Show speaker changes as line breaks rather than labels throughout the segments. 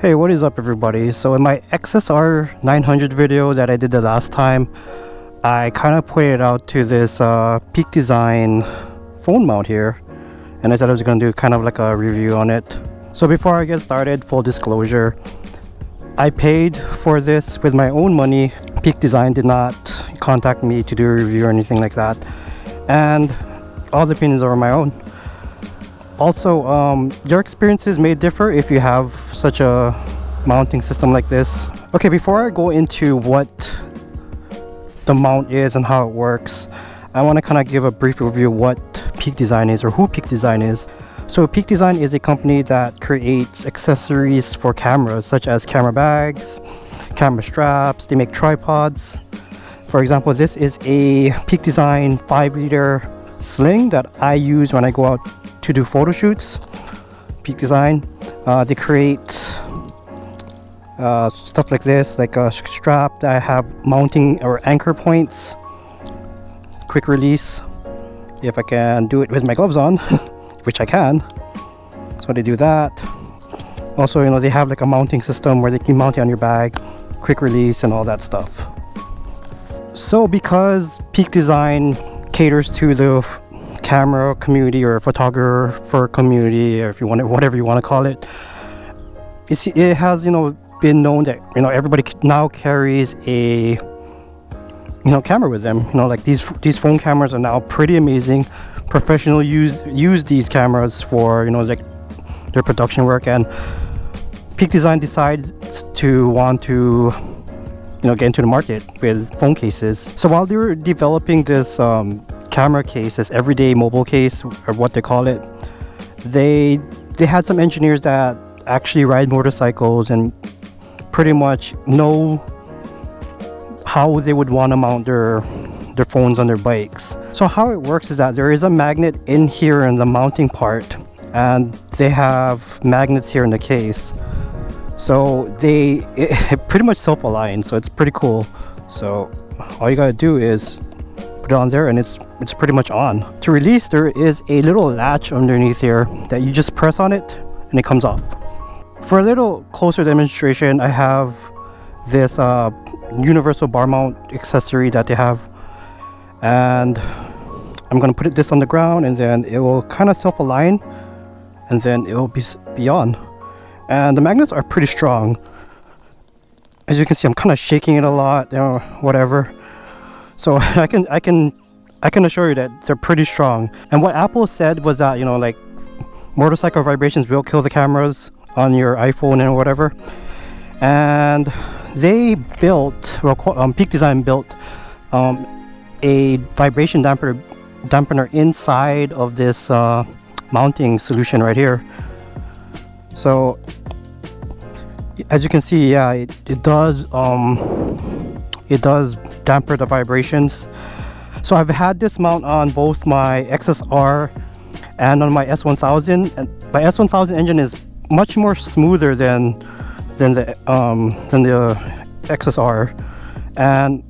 Hey, what is up everybody? So in my XSR 900 video that I did the last time, I kind of pointed out to this Peak Design phone mount here, and I said I was going to do kind of like a review on it. So before I get started, full disclosure, I paid for this with my own money. Peak Design did not contact me to do a review or anything like that, and all the opinions are my own. Also, your experiences may differ if you have such a mounting system like this. Okay, before I go into what the mount is and how it works, I want to kind of give a brief overview of what Peak Design is, or who Peak Design is. So Peak Design is a company that creates accessories for cameras, such as camera bags, camera straps. They make tripods. For example, this is a Peak Design 5-liter sling that I use when I go out to do photo shoots. Peak Design, they create stuff like this, like a strap that I have mounting or anchor points, quick release, if I can do it with my gloves on, which I can. So they do that. Also, you know, they have like a mounting system where they can mount it on your bag, quick release and all that stuff. So because Peak Design caters to the camera community or photographer community, or if you want it, whatever you want to call it, it has, you know, been known that, you know, everybody now carries a, you know, camera with them. You know, like these phone cameras are now pretty amazing. Professional use these cameras for, you know, like their production work, and Peak Design decides to want to, you know, get into the market with phone cases. So while they were developing this camera case, this everyday mobile case, or what they call it, they had some engineers that actually ride motorcycles and pretty much know how they would want to mount their phones on their bikes. So how it works is that there is a magnet in here in the mounting part, and they have magnets here in the case. So it pretty much self-aligns, so it's pretty cool. So all you gotta do is put it on there and it's pretty much on. To release, there is a little latch underneath here that you just press on it and it comes off. For a little closer demonstration, I have this universal bar mount accessory that they have, and I'm gonna put this on the ground, and then it will kind of self-align, and then it will be on. And the magnets are pretty strong. As you can see, I'm kind of shaking it a lot, you know, whatever. So I can assure you that they're pretty strong. And what Apple said was that, you know, like motorcycle vibrations will kill the cameras on your iPhone and whatever. And they built, well, Peak Design built a vibration dampener inside of this mounting solution right here. So as you can see, yeah, it does damper the vibrations. So I've had this mount on both my XSR and on my S1000, and my S1000 engine is much more smoother than the XSR, and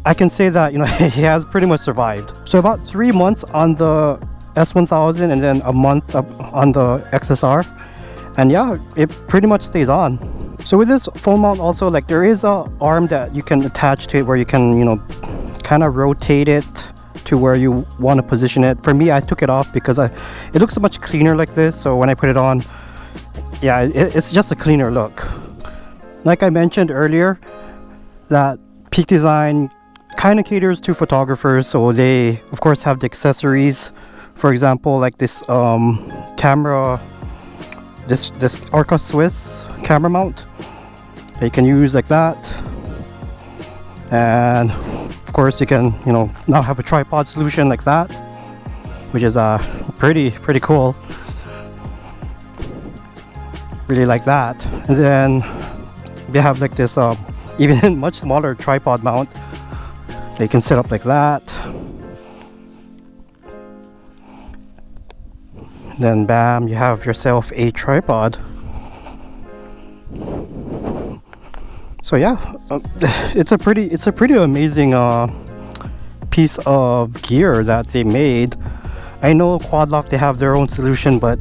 I can say that, you know, he has pretty much survived. So about 3 months on the S1000 and then a month on the XSR, and yeah, it pretty much stays on. So with this phone mount also, like, there is a arm that you can attach to it where you can, you know, kind of rotate it to where you want to position it. For me, I took it off because it looks so much cleaner like this. So when I put it on, yeah, it's just a cleaner look. Like I mentioned earlier, that Peak Design kind of caters to photographers, so they of course have the accessories. For example, like this camera, this Arca Swiss camera mount that you can use like that, and of course you can, you know, now have a tripod solution like that, which is pretty cool. Really like that. And then we have like this even much smaller tripod mount that you can set up like that. Then bam, you have yourself a tripod. So yeah, it's a pretty amazing piece of gear that they made. I know Quad Lock, they have their own solution, but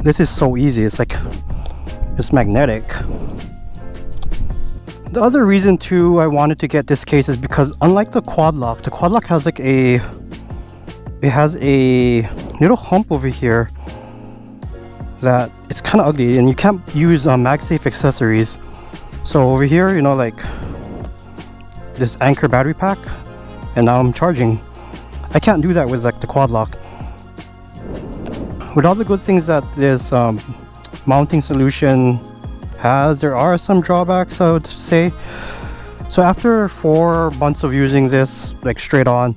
this is so easy. It's It's magnetic. The other reason too I wanted to get this case is because unlike the quad lock has like it has a little hump over here that it's kind of ugly, and you can't use MagSafe accessories. So over here, you know, like this Anker battery pack, and now I'm charging. I can't do that with like the quad lock. With all the good things that this mounting solution has, there are some drawbacks, I would say. So after 4 months of using this like straight on,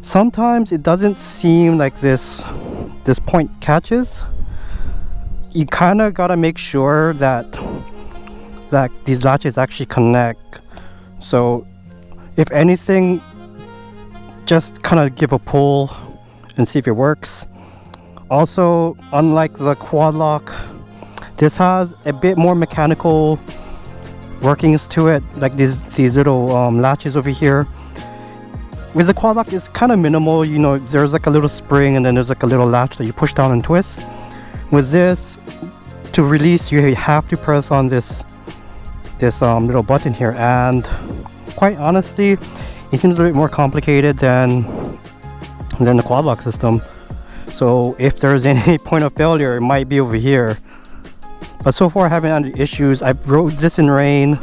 sometimes it doesn't seem like this point catches. You kind of gotta make sure that these latches actually connect. So if anything, just kind of give a pull and see if it works. Also, unlike the quad lock, this has a bit more mechanical workings to it, like these little latches over here. With the quad lock, it's kind of minimal. You know, there's like a little spring, and then there's like a little latch that you push down and twist. With this, to release, you have to press on this little button here, and quite honestly, it seems a bit more complicated than the quad lock system. So if there's any point of failure, it might be over here. But so far I haven't had any issues. I rode this in rain,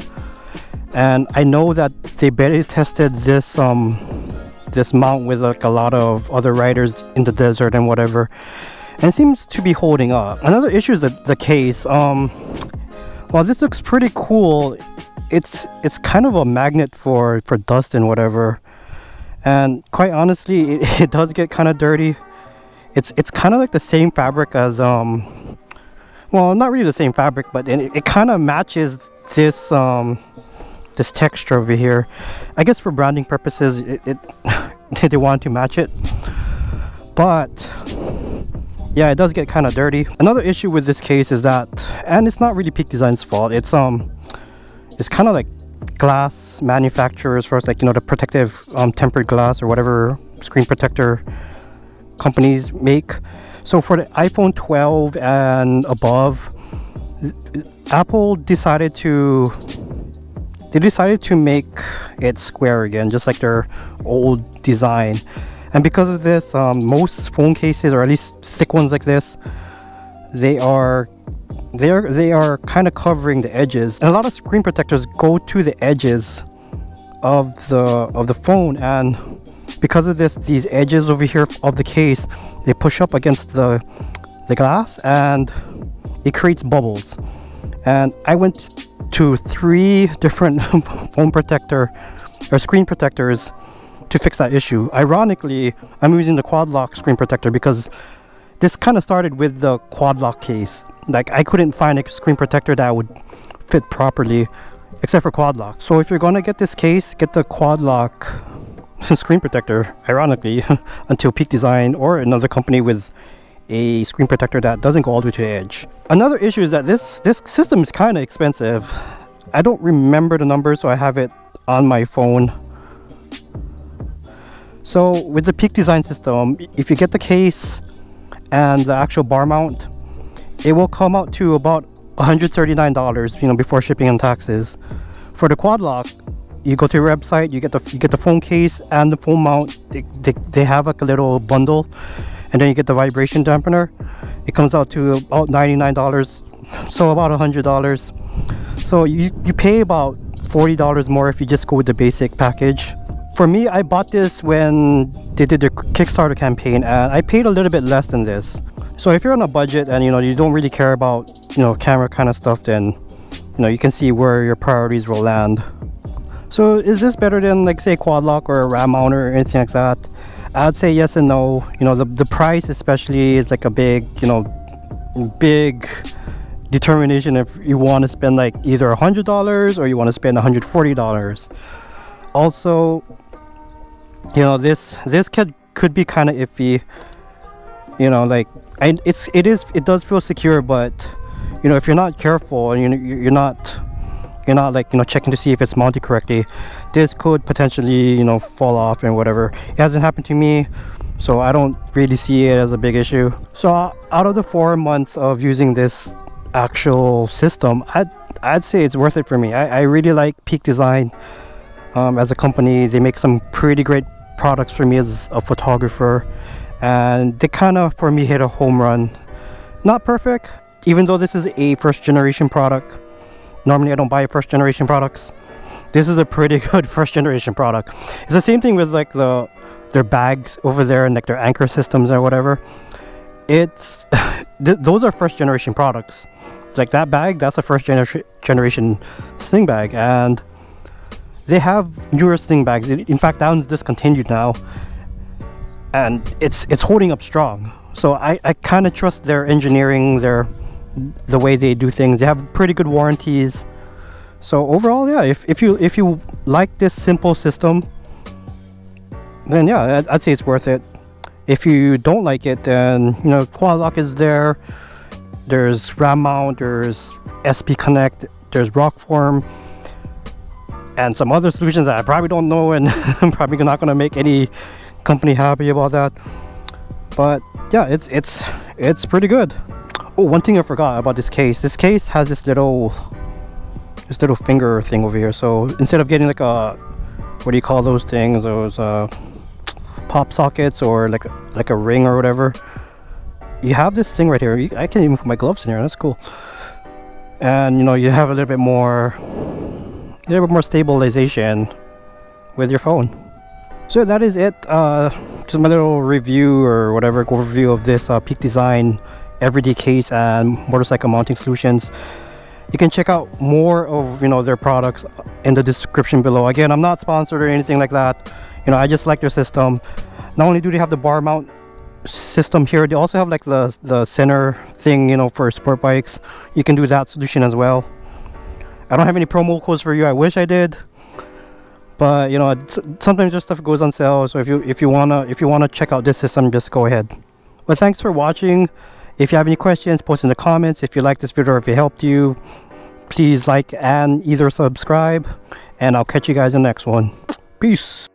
and I know that they beta tested this mount with like a lot of other riders in the desert and whatever, and it seems to be holding up. Another issue is the case. While this looks pretty cool, it's kind of a magnet for dust and whatever, and quite honestly, it does get kind of dirty. It's kind of like the same fabric as well, not really the same fabric, but it kind of matches this this texture over here. I guess for branding purposes, they wanted to match it, but yeah, it does get kind of dirty. Another issue with this case is that, and it's not really Peak Design's fault, it's kind of like glass manufacturers first, like, you know, the protective tempered glass or whatever screen protector companies make. So for the iPhone 12 and above, Apple decided to make it square again, just like their old design. And because of this, most phone cases, or at least thick ones like this, they are kind of covering the edges, and a lot of screen protectors go to the edges of the phone, and because of this, these edges over here of the case, they push up against the glass, and it creates bubbles. And I went to 3 different phone protector or screen protectors to fix that issue. Ironically, I'm using the quad lock screen protector because this kind of started with the quad lock case. Like, I couldn't find a screen protector that would fit properly except for quad lock. So if you're gonna get this case, get the quad lock screen protector, ironically, until Peak Design or another company with a screen protector that doesn't go all the way to the edge. Another issue is that this system is kind of expensive. I don't remember the numbers, so I have it on my phone. So with the Peak Design system, if you get the case and the actual bar mount, it will come out to about $139, you know, before shipping and taxes. For the quad lock, you go to your website, you get the phone case and the phone mount. They have like a little bundle, and then you get the vibration dampener. It comes out to about $99, so about $100. So you pay about $40 more if you just go with the basic package. For me, I bought this when they did their Kickstarter campaign, and I paid a little bit less than this. So if you're on a budget and, you know, you don't really care about, you know, camera kind of stuff, then, you know, you can see where your priorities will land. So is this better than, like, say, quad lock or a RAM mounter or anything like that? I'd say yes and no. You know, the price especially is like a big, you know, big determination if you want to spend like either $100 or you want to spend $140. Also, you know, this could be kind of iffy. You know, like, it does feel secure, but, you know, if you're not careful and you're not like, you know, checking to see if it's mounted correctly, this could potentially, you know, fall off and whatever. It hasn't happened to me, so I don't really see it as a big issue. So out of the 4 months of using this, actual system, I'd say it's worth it for me. I really like Peak Design as a company. They make some pretty great products for me as a photographer, and they kind of, for me, hit a home run. Not perfect, even though this is a first generation product. Normally I don't buy first generation products. This is a pretty good first generation product. It's the same thing with like their bags over there and like their anchor systems or whatever. It's those are first generation products. Like that bag, that's a first generation sling bag, and they have newer sling bags. In fact, that one's discontinued now, and it's holding up strong. So I kind of trust their engineering, the way they do things. They have pretty good warranties. So overall, yeah, if you like this simple system, then yeah, I'd say it's worth it. If you don't like it, then you know, Quad Lock is there. There's RAM mount, there's SP Connect, there's Rockform, and some other solutions that I probably don't know, and I'm probably not gonna make any company happy about that. But yeah, it's pretty good. Oh, one thing I forgot about this case. This case has this little finger thing over here. So instead of getting like a, what do you call those things? Those pop sockets or like a ring or whatever. You have this thing right here. I can even put my gloves in here. That's cool. And you know, you have a little bit more stabilization with your phone. So that is it. Just my little review or whatever overview of this Peak Design everyday case and motorcycle mounting solutions. You can check out more of, you know, their products in the description below. Again, I'm not sponsored or anything like that. You know, I just like their system. Not only do they have the bar mount system here, they also have like the center thing, you know, for sport bikes. You can do that solution as well. I don't have any promo codes for you. I wish I did, but you know, sometimes this stuff goes on sale. So if you wanna check out this system, just go ahead. But thanks for watching. If you have any questions, post in the comments. If you like this video or if it helped you, please like and either subscribe, and I'll catch you guys in the next one. Peace.